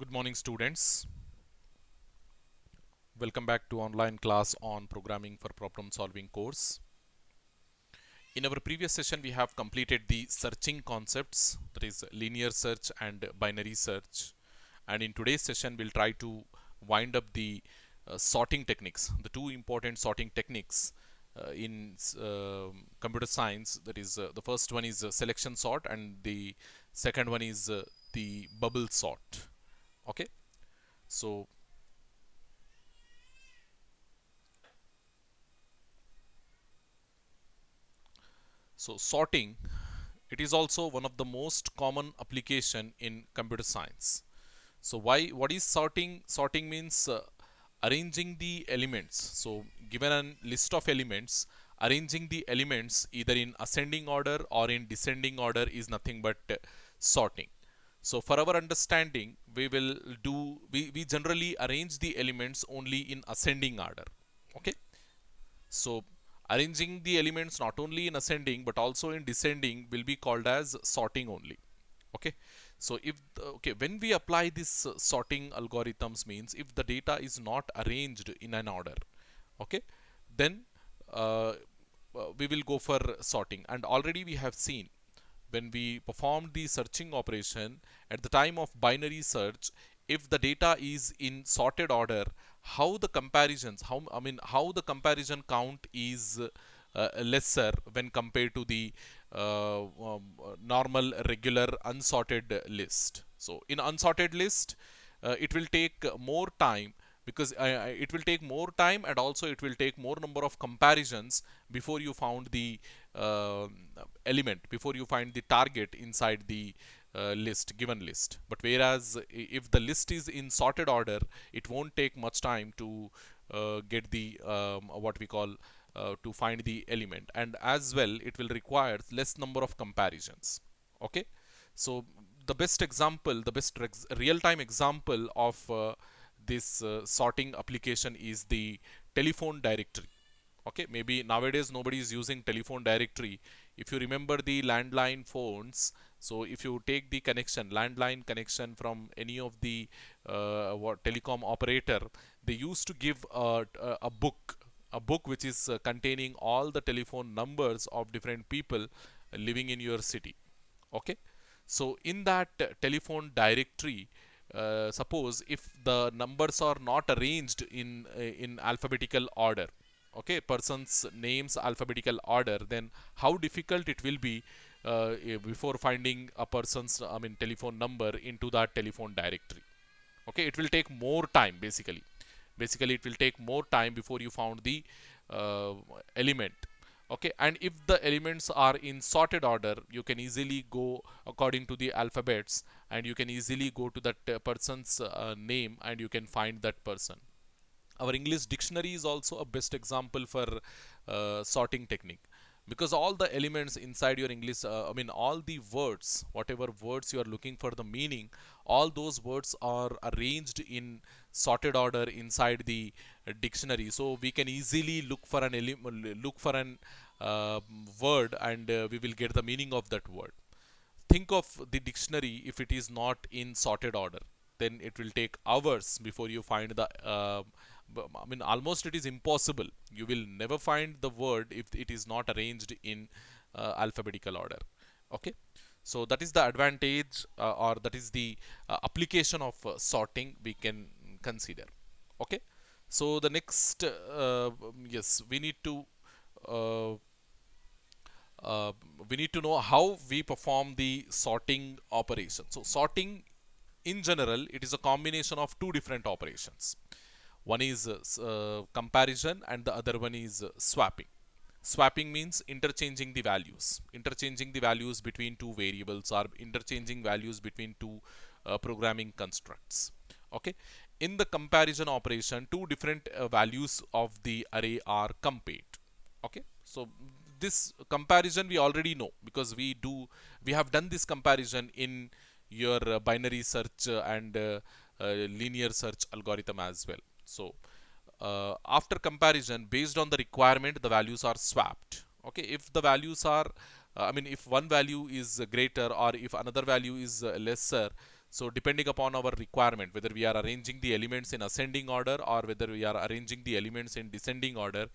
Good morning, students. Welcome back to online class on programming for problem solving course. In our previous session, we have completed the searching concepts, that is linear search and binary search. And in today's session, we'll try to wind up the sorting techniques, the two important sorting techniques in computer science. That is, the first one is selection sort, and the second one is the bubble sort. Okay, so sorting, it is also one of the most common application in computer science. So what is sorting? Sorting means arranging the elements. So given a list of elements, arranging the elements either in ascending order or in descending order is nothing but sorting. So for our understanding, we generally arrange the elements only in ascending order. Okay, so arranging the elements not only in ascending but also in descending will be called as sorting only. Okay, so when we apply this sorting algorithms means if the data is not arranged in an order, okay, then uh, we will go for sorting. And already we have seen when we performed the searching operation at the time of binary search, if the data is in sorted order, how the comparisons, how the comparison count is lesser when compared to the normal regular unsorted list. So in unsorted list, it will take more time, because it will take more time, and also it will take more number of comparisons before you found the uh, element, before you find the target inside the given list. But whereas if the list is in sorted order, it won't take much time to get the what we call to find the element, and as well it will require less number of comparisons. Okay, so the best real-time example of this sorting application is the telephone directory. Okay, maybe nowadays nobody is using telephone directory. If you remember the landline phones, so if you take the connection, landline connection from any of the telecom operator, they used to give a book which is containing all the telephone numbers of different people living in your city. Okay, so in that telephone directory, suppose if the numbers are not arranged in alphabetical order, okay, person's names alphabetical order, then how difficult it will be before finding a person's telephone number into that telephone directory. Okay, it will take more time, basically it will take more time before you found the uh, element. Okay, and if the elements are in sorted order, you can easily go according to the alphabets, and you can easily go to that person's name, and you can find that person. Our English dictionary is also a best example for sorting technique, because all the elements inside your English, all the words, whatever words you are looking for the meaning, all those words are arranged in sorted order inside the dictionary. So we can easily look for an uh, word, and we will get the meaning of that word. Think of the dictionary, if it is not in sorted order, then it will take hours before you find the almost it is impossible. You will never find the word if it is not arranged in alphabetical order. Okay, so that is the advantage, or that is the application of sorting we can consider. Okay, so the next, yes, uh, uh, we need to know how we perform the sorting operation. So sorting in general, it is a combination of two different operations. One is comparison, and the other one is swapping. Swapping means interchanging the values between two variables, or interchanging values between two programming constructs. Okay, in the comparison operation, two different values of the array are compared. Okay, so this comparison we already know, because we have done this comparison in your binary search and linear search algorithm as well. So after comparison, based on the requirement, the values are swapped. Okay, if the values are if one value is greater, or if another value is lesser, So depending upon our requirement, whether we are arranging the elements in ascending order or whether we are arranging the elements in descending order,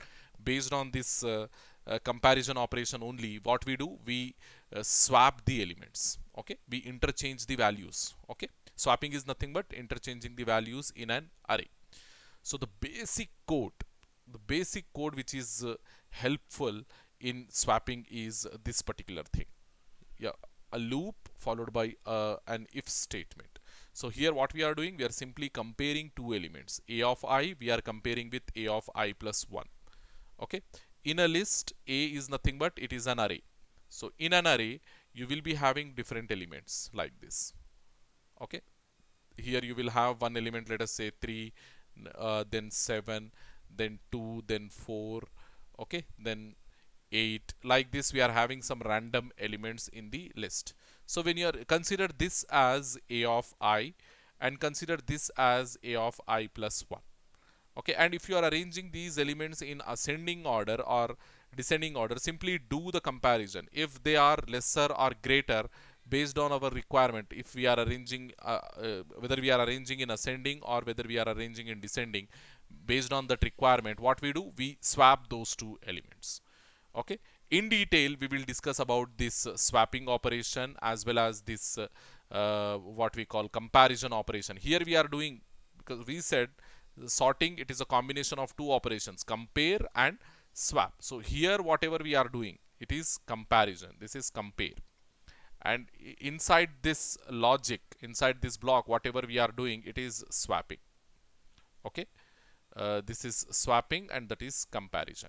based on this comparison operation only, what we do, we swap the elements. Okay, we interchange the values. Okay, swapping is nothing but interchanging the values in an array. So the basic code which is helpful in swapping is this particular thing. Yeah, a loop followed by an if statement. So here what we are doing, we are simply comparing two elements. A of I, we are comparing with A of I plus 1. Okay. In a list, A is nothing but it is an array. So in an array, you will be having different elements like this. Okay. Here you will have one element, let us say 3, then 7, then 2, then 4, okay, then 8. Like this, we are having some random elements in the list. So when you are consider this as A of I and consider this as A of I plus 1. Okay, and if you are arranging these elements in ascending order or descending order, simply do the comparison. If they are lesser or greater based on our requirement, if we are arranging whether we are arranging in ascending or whether we are arranging in descending, based on that requirement, what we do, we swap those two elements. Okay, in detail we will discuss about this swapping operation as well as this what we call comparison operation. Here we are doing, because we said sorting, it is a combination of two operations, compare and swap. So here whatever we are doing, it is comparison, this is compare, and inside this logic, inside this block, whatever we are doing, it is swapping. Okay, this is swapping and that is comparison.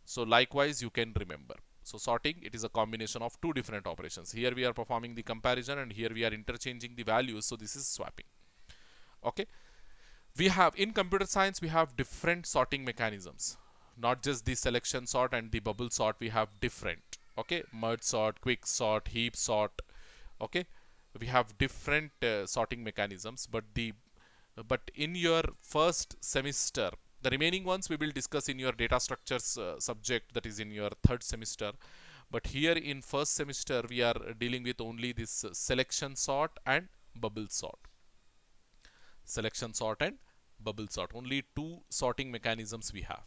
So likewise you can remember. So sorting, it is a combination of two different operations. Here we are performing the comparison and here we are interchanging the values. So this is swapping. Okay, we have in computer science, we have different sorting mechanisms, not just the selection sort and the bubble sort. We have different, okay, merge sort, quick sort, heap sort. Okay, we have different sorting mechanisms, but in your first semester, the remaining ones we will discuss in your data structures subject, that is in your third semester. But here in first semester we are dealing with only this selection sort and bubble sort. Selection sort and bubble sort, only two sorting mechanisms we have,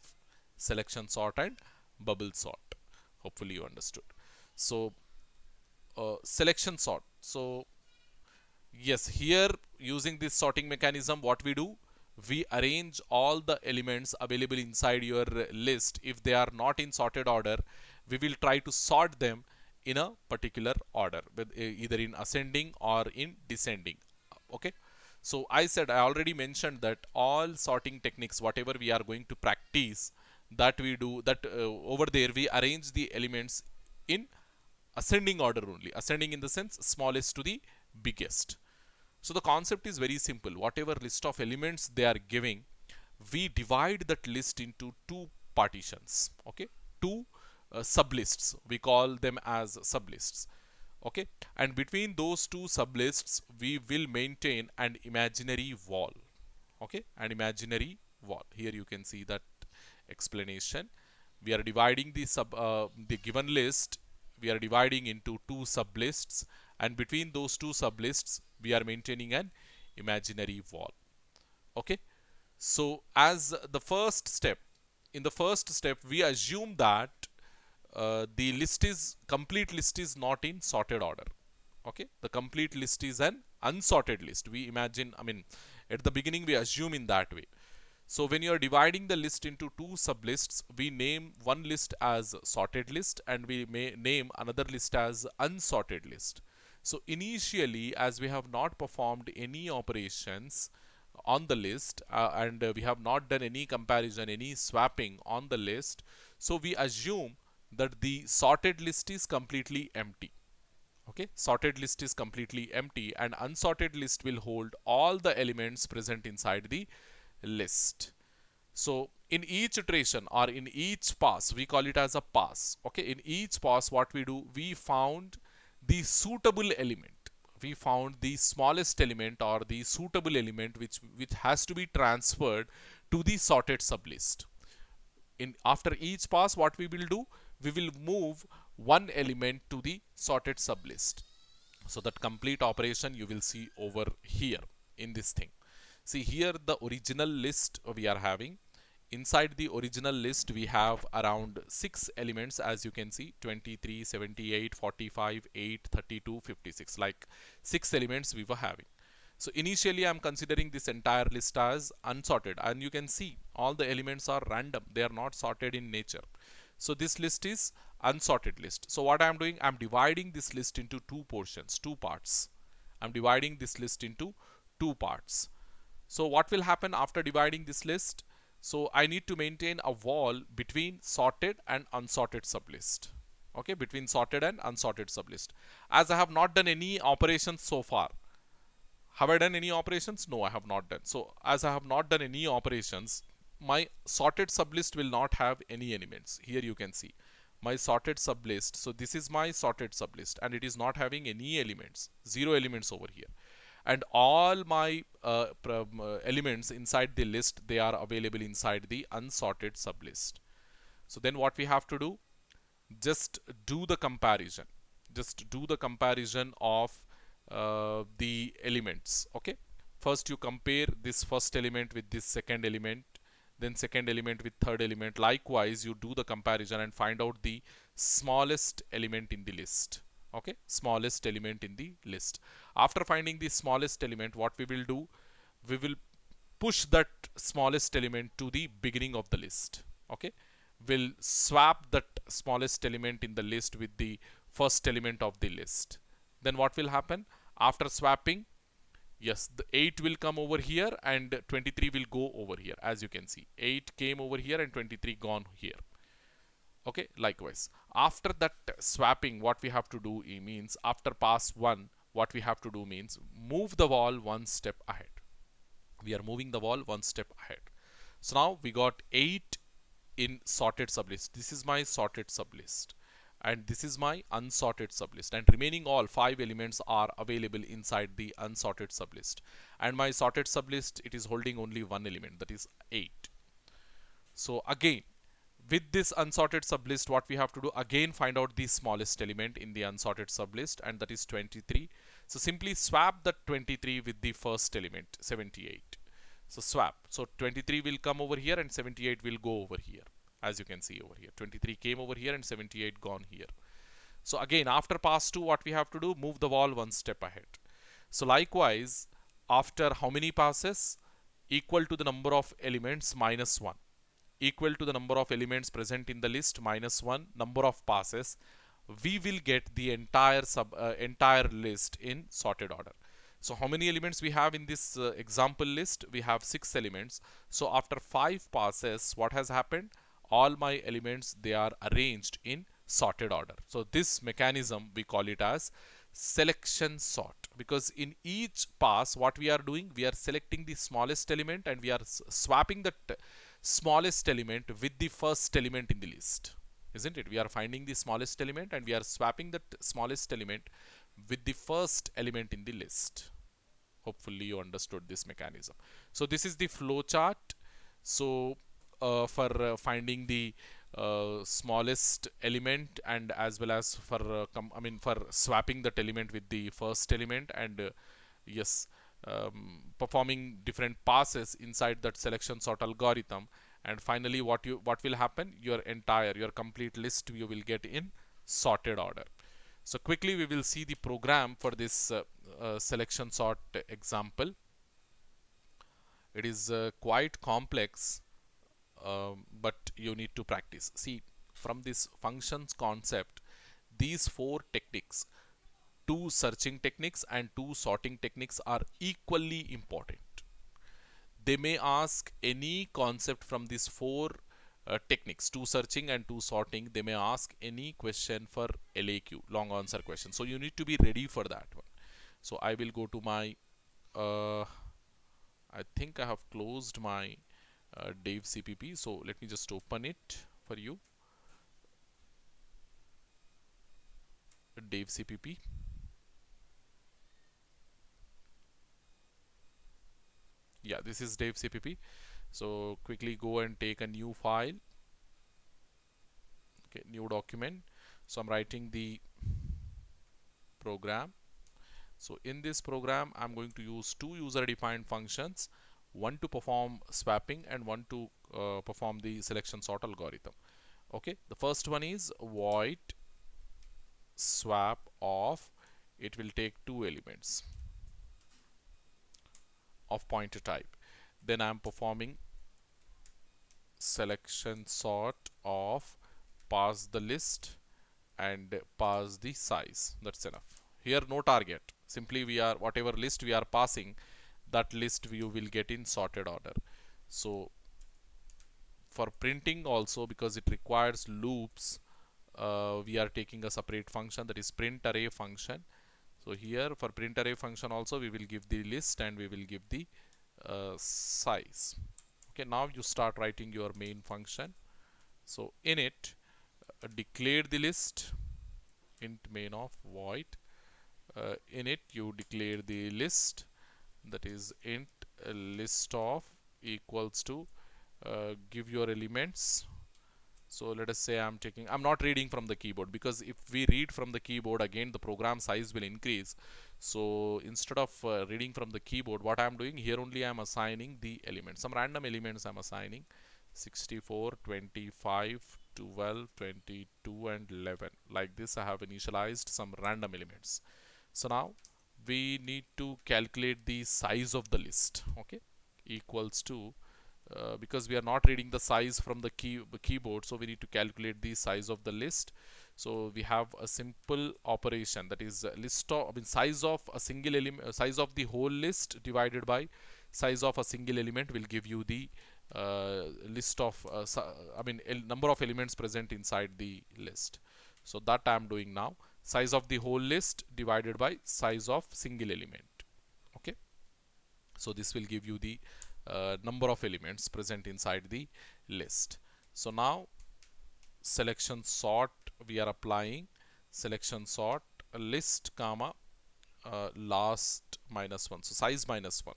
selection sort and bubble sort. Hopefully you understood. So selection sort, so yes, here using this sorting mechanism, what we do, we arrange all the elements available inside your list. If they are not in sorted order, we will try to sort them in a particular order, with either in ascending or in descending. Okay, so I already mentioned that all sorting techniques, whatever we are going to practice, that we do that over there, we arrange the elements in ascending order only, ascending in the sense smallest to the biggest. So the concept is very simple. Whatever list of elements they are giving, we divide that list into two partitions. Okay, two sublists. We call them as sublists. Okay, and between those two sublists, we will maintain an imaginary wall. Okay, an imaginary wall. Here you can see that explanation. We are dividing the given list. We are dividing into two sublists, and between those two sublists we are maintaining an imaginary wall. Okay, so as the first step, in the first step we assume that the complete list is not in sorted order. Okay, the complete list is an unsorted list. We imagine, I mean, at the beginning we assume in that way. So when you are dividing the list into two sublists, we name one list as sorted list and we may name another list as unsorted list. So initially, as we have not performed any operations on the list and we have not done any comparison, any swapping on the list, so we assume that the sorted list is completely empty. Okay, sorted list is completely empty and unsorted list will hold all the elements present inside the list. So in each iteration or in each pass, we call it as a pass. Okay, in each pass what we do, we found the suitable element. We found the smallest element or the suitable element which has to be transferred to the sorted sublist. In after each pass, what we will do, we will move one element to the sorted sublist. So that complete operation you will see over here in this thing. See here the original list we are having. Inside the original list we have around 6 elements, as you can see: 23, 78, 45, 8, 32, 56. Like 6 elements we were having. So initially I'm considering this entire list as unsorted, and you can see all the elements are random. They are not sorted in nature. So this list is unsorted list. So what I'm doing, I'm dividing this list into two portions, two parts. I'm dividing this list into two parts. So what will happen after dividing this list? So I need to maintain a wall between sorted and unsorted sublist. Okay, between sorted and unsorted sublist. As I have not done any operations so far. Have I done any operations? No, I have not done. So as I have not done any operations, my sorted sublist will not have any elements. Here you can see my sorted sublist. So this is my sorted sublist and it is not having any elements. Zero elements over here. And all my elements inside the list, they are available inside the unsorted sublist. So then what we have to do? Just do the comparison. Just do the comparison of the elements. Okay, first you compare this first element with this second element, then second element with third element. Likewise you do the comparison and find out the smallest element in the list. Okay, smallest element in the list. After finding the smallest element, what we will do, we will push that smallest element to the beginning of the list. Okay, we'll swap that smallest element in the list with the first element of the list. Then what will happen after swapping? Yes, the 8 will come over here and 23 will go over here. As you can see, 8 came over here and 23 gone here. Okay, likewise after that swapping, what we have to do means, after pass 1, what we have to do means move the wall one step ahead. We are moving the wall one step ahead. So now we got 8 in sorted sublist. This is my sorted sublist and this is my unsorted sublist, and remaining all 5 elements are available inside the unsorted sublist. And my sorted sublist, it is holding only one element, that is 8. So again, with this unsorted sublist, what we have to do, again find out the smallest element in the unsorted sublist, and that is 23. So simply swap that 23 with the first element, 78. So swap. So 23 will come over here and 78 will go over here. As you can see over here, 23 came over here and 78 gone here. So again, after pass 2, what we have to do, move the wall one step ahead. So likewise, after how many passes? Equal to the number of elements minus 1. Equal to the number of elements present in the list minus 1 number of passes, we will get the entire list in sorted order. So how many elements we have in this example list? We have 6 elements. So after 5 passes, what has happened? All my elements, they are arranged in sorted order. So this mechanism, we call it as selection sort, because in each pass what we are doing, we are selecting the smallest element and we are swapping that smallest element with the first element in the list, isn't it? We are finding the smallest element and we are swapping that smallest element with the first element in the list. Hopefully you understood this mechanism. So this is the flow chart. So for finding the smallest element, and as well as for for swapping that element with the first element, and yes, performing different passes inside that selection sort algorithm. And finally what will happen, your complete list you will get in sorted order. So quickly we will see the program for this selection sort example. It is quite complex, but you need to practice. See, from this functions concept, these 4 techniques, 2 searching techniques and 2 sorting techniques, are equally important. They may ask any concept from these 4 techniques, 2 searching and 2 sorting. They may ask any question for LAQ, long answer question. So you need to be ready for that one. So I will go to my I think I have closed my Dave CPP. So let me just open it for you. Dave CPP. Yeah, this is Dave CPP. So quickly go and take a new file. Okay, new document. So I'm writing the program. So in this program, I'm going to use two user-defined functions, one to perform swapping and one to perform the selection sort algorithm. Okay, the first one is void swap of, it will take two elements of pointer type. Then I'm performing selection sort of pass the list and pass the size. That's enough. Here no target. Simply we are, whatever list we are passing, that list you will get in sorted order. So for printing also, because it requires loops, we are taking a separate function, that is print array function. So here for print array function also we will give the list and we will give the size. Okay, now you start writing your main function. So in it, declare the list, int main of void. In it you declare the list, that is int list of equals to, give your elements. So let us say I'm not reading from the keyboard, because if we read from the keyboard, again the program size will increase. So instead of reading from the keyboard, what I'm doing here, only I'm assigning the elements, some random elements I'm assigning: 64, 25, 12, 22 and 11. Like this I have initialized some random elements. So now we need to calculate the size of the list. Okay, equals to, because we are not reading the size from the keyboard, so we need to calculate the size of the list. So we have a simple operation, that is list of, I mean size of a single element, size of the whole list divided by size of a single element will give you the list of number of elements present inside the list. So that I am doing now, size of the whole list divided by size of single element. Okay, so this will give you the number of elements present inside the list. So now selection sort we are applying, selection sort list comma last minus 1, so size minus 1.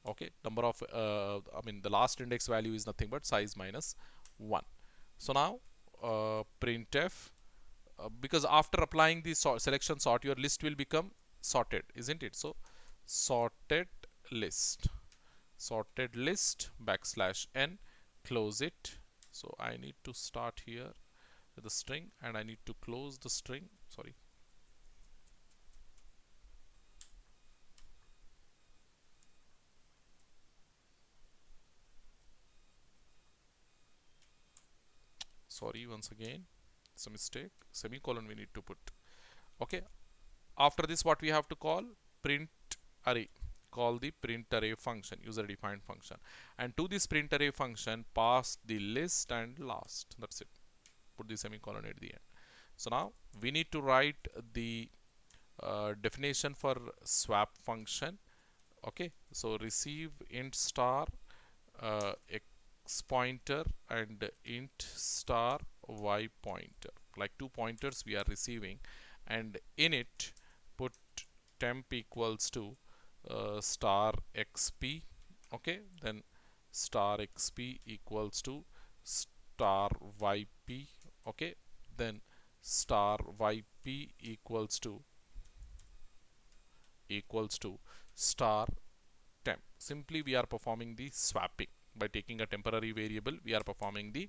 Okay, number of the last index value is nothing but size minus 1. So now printf, because after applying the selection sort, your list will become sorted, isn't it? So sorted list, sorted list backslash n, close it. So I need to start here with the string and I need to close the string, sorry. Sorry, once again, it's a mistake, semicolon we need to put. Okay, after this what we have to call? Print array. Call the print array function, user defined function, and to this print array function pass the list and last. That's it. Put the semicolon at the end. So now we need to write the definition for swap function. Okay, so receive int star x pointer and int star y pointer, like two pointers we are receiving, and in it put temp equals to star xp. Okay, then star xp equals to star yp. Okay, then star yp equals to star temp. Simply we are performing the swapping by taking a temporary variable. We are performing the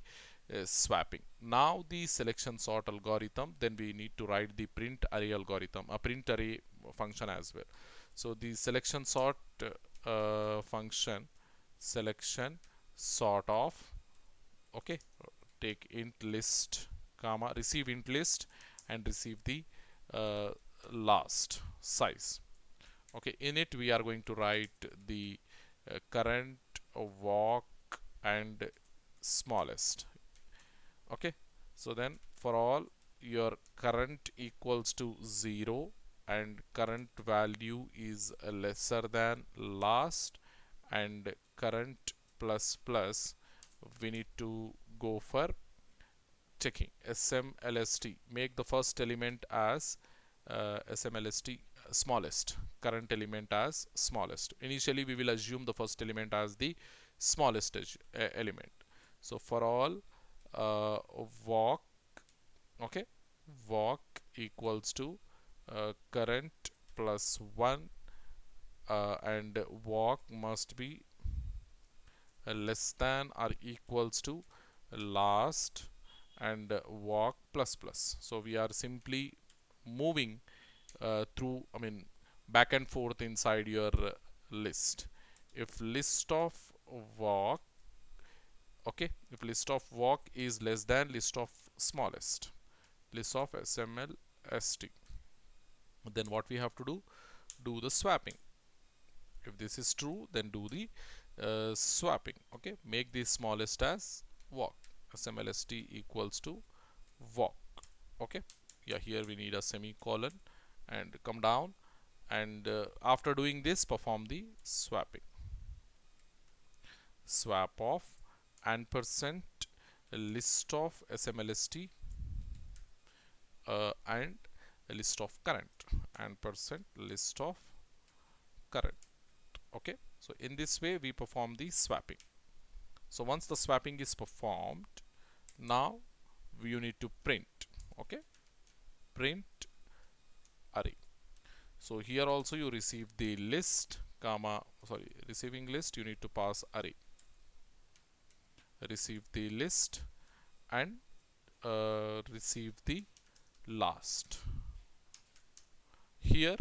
swapping. Now the selection sort algorithm, then we need to write the print array algorithm, a print array function as well. So the selection sort function, selection sort of, okay, take int list comma receive int list and receive the uh, last size. Okay, in it we are going to write the current, walk and smallest. Okay, so then for all your current equals to 0 and current value is lesser than last, and current plus plus, we need to go for checking smlst, make the first element as smlst smallest, current element as smallest. Initially we will assume the first element as the smallest element. So for all walk, okay, walk equals to current plus 1 and walk must be less than or equals to last and walk plus plus. So we are simply moving through, I mean, back and forth inside your list. If list of walk, okay, if list of walk is less than list of smallest, list of SMLST, then what we have to do the swapping. If this is true, then do the swapping. Okay, make the smallest as walk, SMLST equals to walk. Okay, yeah, here we need a semicolon and come down, and after doing this, perform the swapping. Swap of and percent list of SMLST and a list of current and percent list of current. Okay, so in this way we perform the swapping. So once the swapping is performed, now you need to print. Okay, print array. So here also you receive the list comma, sorry, receiving list, you need to pass array. Receive the list and receive the last. Here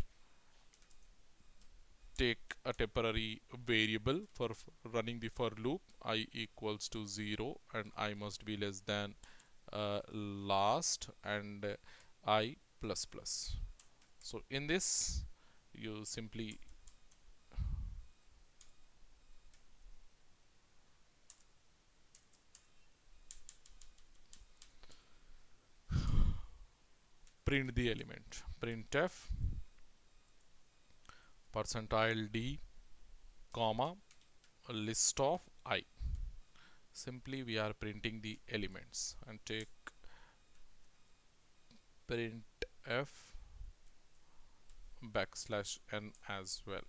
take a temporary variable for running the for loop, I equals to 0 and I must be less than last and I plus plus. So in this you simply print the element, printf percentile d comma list of I. Simply we are printing the elements and take printf backslash n as well,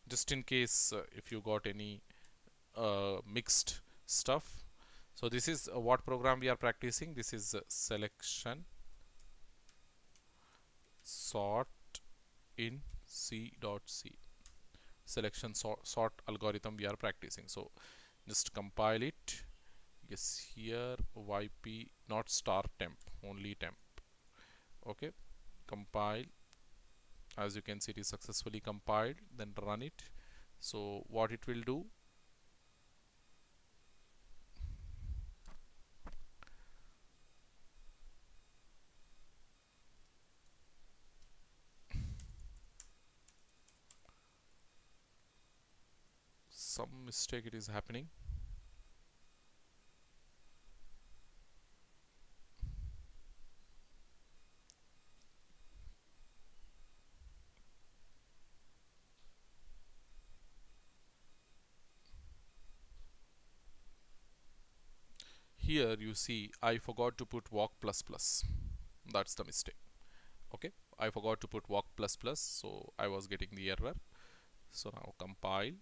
just in case if you got any mixed stuff. So this is what program we are practicing. This is selection sort in C.C. Selection sort algorithm we are practicing. So just compile it. Yes, here yp not star temp, only temp. Okay, compile. As you can see, it is successfully compiled. Then run it. So what it will do, some mistake it is happening. Here you see I forgot to put walk plus plus. That's the mistake. Okay, I forgot to put walk plus plus, so I was getting the error. So now compile,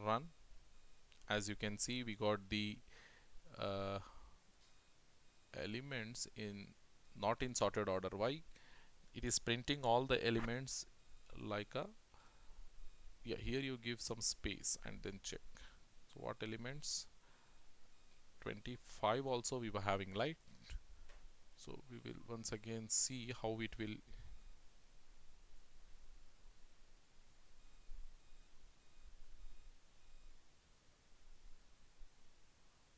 run. As you can see, we got the uh, elements in not in sorted order. Why? It is printing all the elements like a, yeah, here you give some space and then check. So what elements? 25 also we were having light. So we will once again see how it will.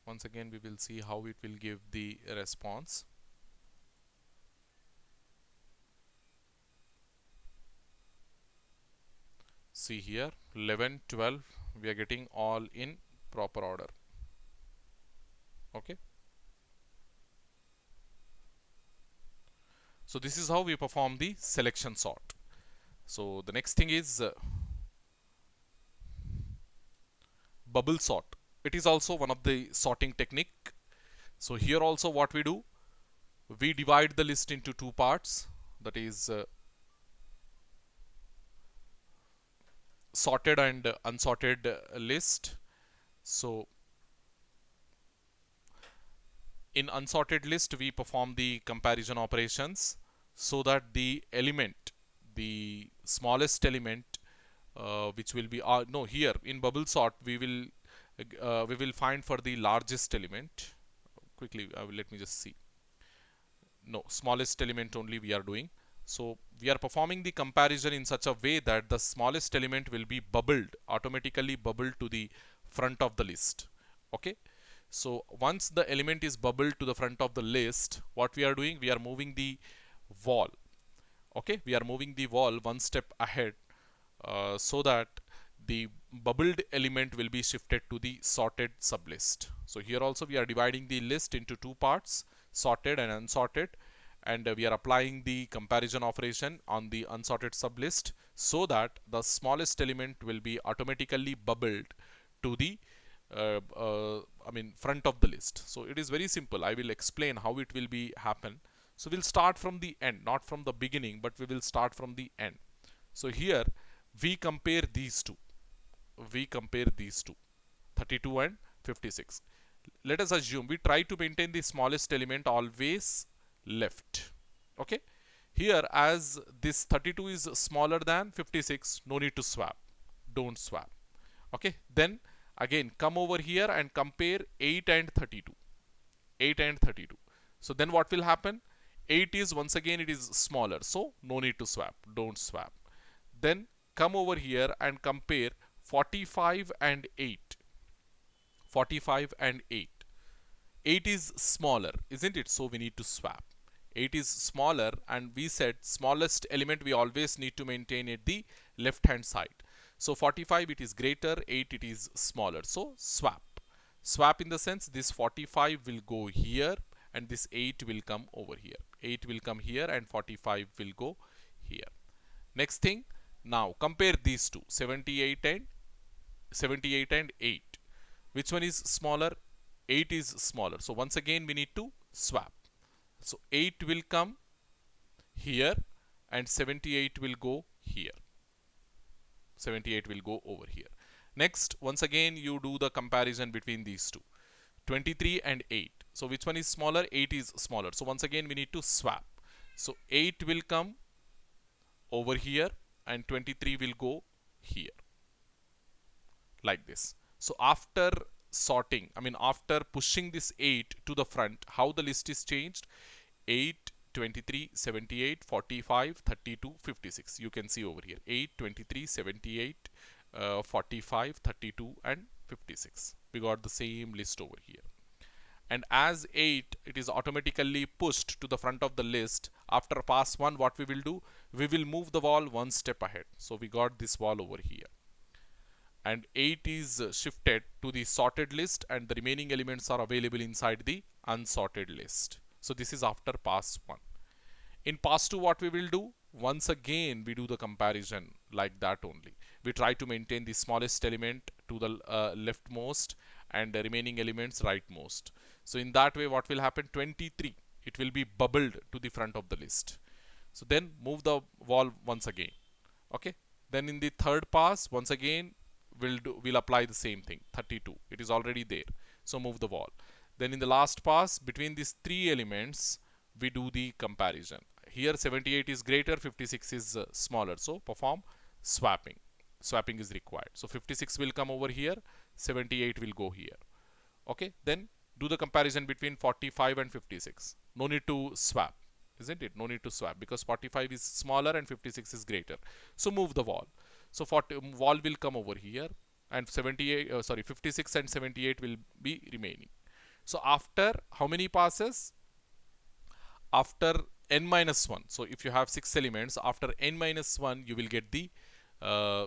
Once again we will see how it will give the response. See here 11, 12 we are getting all in proper order. Okay. So this is how we perform the selection sort. So the next thing is bubble sort. It is also one of the sorting technique. So here also what we do, we divide the list into two parts, that is sorted and unsorted list. So in unsorted list we perform the comparison operations. so that the element, the smallest element, which will be no, here in bubble sort we will find for the largest element. Quickly, let me just see. No, smallest element only we are doing. So we are performing the comparison in such a way that the smallest element will be bubbled, automatically bubbled to the front of the list. Okay. So once the element is bubbled to the front of the list, what we are doing, we are moving the wall. Okay, we are moving the wall one step ahead, so that the bubbled element will be shifted to the sorted sublist. So here also we are dividing the list into two parts, sorted and unsorted, and we are applying the comparison operation on the unsorted sublist so that the smallest element will be automatically bubbled to the front of the list. So it is very simple. I will explain how it will be happen. So we'll start from the end, not from the beginning, but we will start from the end. So here we compare these two. We compare these two, 32 and 56. Let us assume we try to maintain the smallest element always left. Okay. Here, as this 32 is smaller than 56, no need to swap. Don't swap. Okay. Then again come over here and compare 8 and 32. 8 and 32. So then what will happen? 8 is once again it is smaller, so no need to swap. Don't swap. Then come over here and compare 45 and 8. 45 and 8. 8 is smaller, isn't it? So we need to swap. 8 is smaller, and we said smallest element we always need to maintain at the left hand side. So 45 it is greater, 8 it is smaller. So swap. Swap in the sense this 45 will go here and this 8 will come over here. 8 will come here and 45 will go here. Next thing, now compare these two, 78 and 8. Which one is smaller? 8 is smaller. So once again we need to swap. So 8 will come here and 78 will go here. 78 will go over here. Next, once again you do the comparison between these two. 23 and 8. So which one is smaller? 8 is smaller. So once again we need to swap. So 8 will come over here and 23 will go here. Like this. So after sorting, after pushing this 8 to the front, how the list is changed? 8, 23, 78, 45, 32, 56. You can see over here 8, 23, 78, 45, 32 and 56. We got the same list over here. And as 8 it is automatically pushed to the front of the list, after pass 1 what we will do? We will move the wall one step ahead. So we got this wall over here. And 8 is shifted to the sorted list and the remaining elements are available inside the unsorted list. So this is after pass 1. In pass 2 what we will do? Once again we do the comparison like that only. We try to maintain the smallest element to the leftmost and the remaining elements rightmost. So in that way what will happen? 23, it will be bubbled to the front of the list. So then move the wall once again. Okay. Then in the third pass once again we'll apply the same thing. 32, it is already there. So move the wall. Then in the last pass between these three elements we do the comparison. Here 78 is greater, 56 is smaller. So perform swapping. Swapping is required. So 56 will come over here, 78 will go here. Okay. Then do the comparison between 45 and 56. No need to swap, isn't it? No need to swap because 45 is smaller and 56 is greater. So move the wall. So wall will come over here and 56 and 78 will be remaining. So after how many passes? After n minus 1. So if you have 6 elements, after n minus 1 you will get the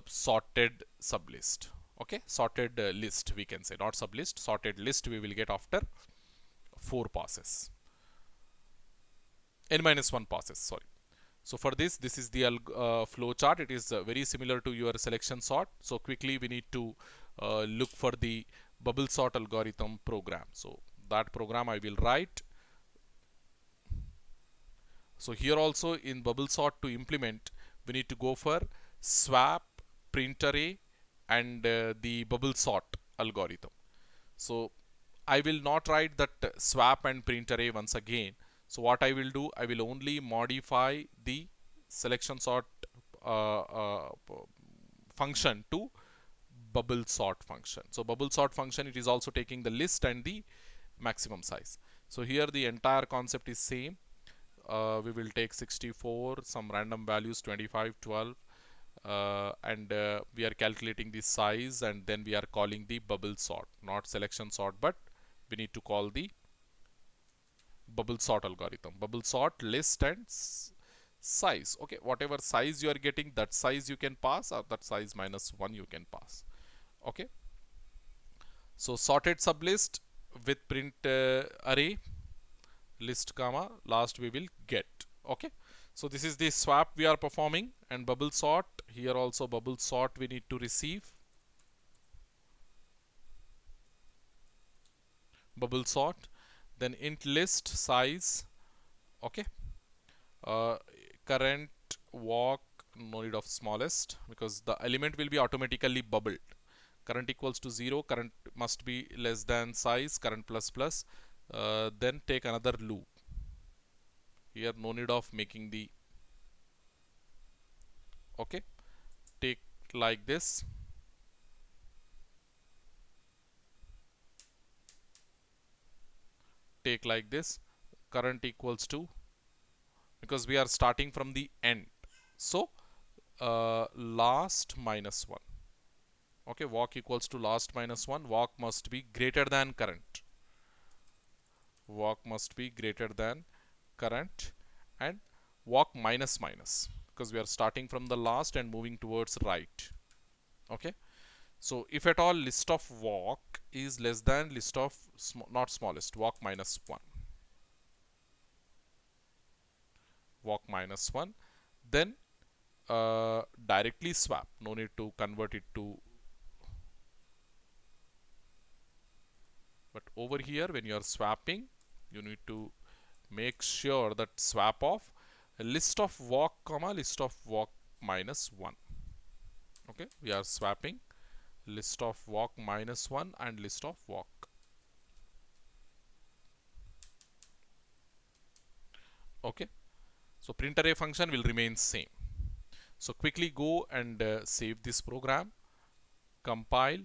sorted sublist. Okay, sorted list we can say, not sublist. Sorted list we will get after 4 passes. N minus 1 passes, sorry. So for this is the flow chart. It is very similar to your selection sort. So quickly we need to look for the bubble sort algorithm program. So that program I will write. So here also in bubble sort to implement, we need to go for swap, print array and the bubble sort algorithm. So I will not write that swap and print array once again. So what I will do, I will only modify the selection sort uh, uh, function to bubble sort function. So bubble sort function, it is also taking the list and the maximum size. So here the entire concept is same. We will take 64, some random values 25, 12, and we are calculating the size, and then we are calling the bubble sort, not selection sort, but we need to call the bubble sort algorithm. Bubble sort, list and size. Okay, whatever size you are getting, that size you can pass, or that size minus 1 you can pass. Okay, so sorted sublist with print array list comma last we will get. Okay, so this is the swap we are performing, and bubble sort, here also bubble sort we need to receive. Bubble sort, then int list size. Okay, uh, current walk, no need of smallest, because the element will be automatically bubbled. Current equals to 0, current must be less than size, current plus plus. Then take another loop. Here no need of making the, okay, take like this. Take like this, current equals to, because we are starting from the end, so last minus 1. Okay, walk equals to last minus 1. Walk must be greater than current. Walk must be greater than current, and walk minus minus, because we are starting from the last and moving towards right. Okay, so if at all list of walk is less than list of not smallest, walk minus 1. Walk minus 1, then directly swap, no need to convert it to. But over here when you are swapping, you need to make sure that swap of list of walk comma list of walk minus 1. Okay, we are swapping list of walk minus 1 and list of walk. Okay, so print array function will remain same. So quickly go and save this program, compile.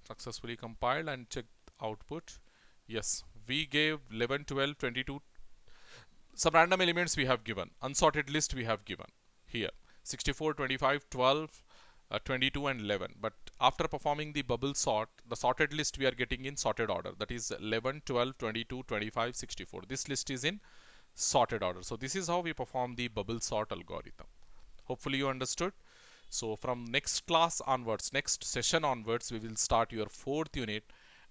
Successfully compiled, and check output. Yes, we gave 11, 12, 22. Some random elements we have given. Unsorted list we have given here. 64, 25, 12, 22 and 11. But after performing the bubble sort, the sorted list we are getting in sorted order. That is 11, 12, 22, 25, 64. This list is in sorted order. So this is how we perform the bubble sort algorithm. Hopefully you understood. So from next class onwards, next session onwards, we will start your fourth unit,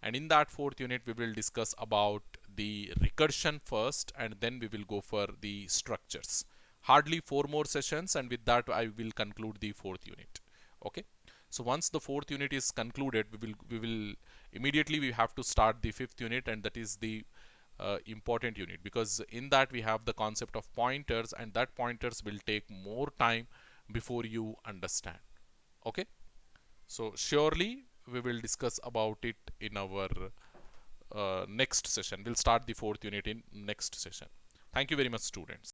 and in that fourth unit we will discuss about the recursion first, and then we will go for the structures. Hardly 4 more sessions, and with that I will conclude the fourth unit. Okay, so once the fourth unit is concluded, we will immediately we have to start the fifth unit, and that is the important unit, because in that we have the concept of pointers, and that pointers will take more time before you understand. Okay, so surely we will discuss about it in our next session. We'll start the fourth unit in next session. Thank you very much, students.